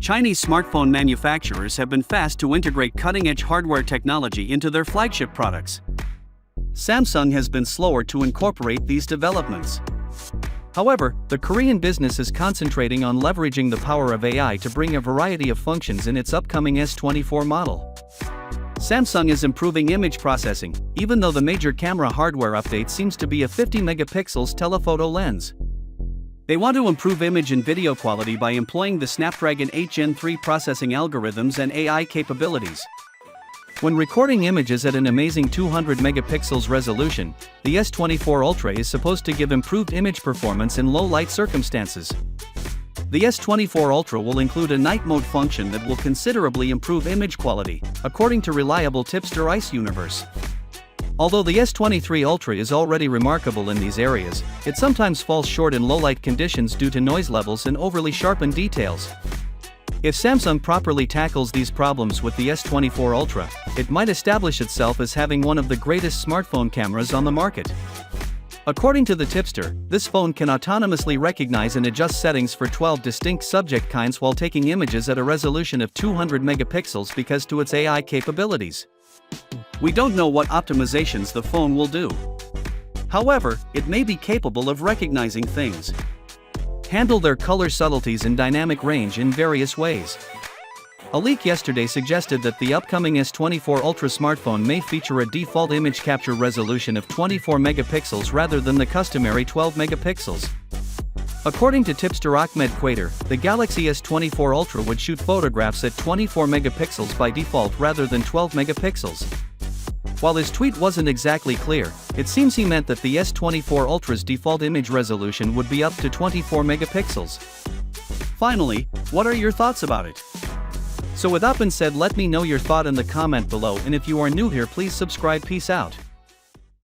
Chinese smartphone manufacturers have been fast to integrate cutting-edge hardware technology into their flagship products. Samsung has been slower to incorporate these developments. However, the Korean business is concentrating on leveraging the power of AI to bring a variety of functions in its upcoming S24 model. Samsung is improving image processing, even though the major camera hardware update seems to be a 50 megapixels telephoto lens. They want to improve image and video quality by employing the Snapdragon 8 Gen 3 processing algorithms and AI capabilities. When recording images at an amazing 200 megapixels resolution, the S24 Ultra is supposed to give improved image performance in low-light circumstances. The S24 Ultra will include a night mode function that will considerably improve image quality, according to reliable tipster Ice Universe. Although the S23 Ultra is already remarkable in these areas, it sometimes falls short in low-light conditions due to noise levels and overly sharpened details. If Samsung properly tackles these problems with the S24 Ultra, it might establish itself as having one of the greatest smartphone cameras on the market. According to the tipster, this phone can autonomously recognize and adjust settings for 12 distinct subject kinds while taking images at a resolution of 200 megapixels because to its AI capabilities. We don't know what optimizations the phone will do. However, it may be capable of recognizing things. Handle their color subtleties and dynamic range in various ways. A leak yesterday suggested that the upcoming S24 Ultra smartphone may feature a default image capture resolution of 24 megapixels rather than the customary 12 megapixels. According to tipster Ahmed Quater, the Galaxy S24 Ultra would shoot photographs at 24 megapixels by default rather than 12 megapixels. While his tweet wasn't exactly clear, it seems he meant that the S24 Ultra's default image resolution would be up to 24 megapixels. Finally, what are your thoughts about it? So with that being said, let me know your thought in the comment below, and if you are new here, please subscribe. Peace out.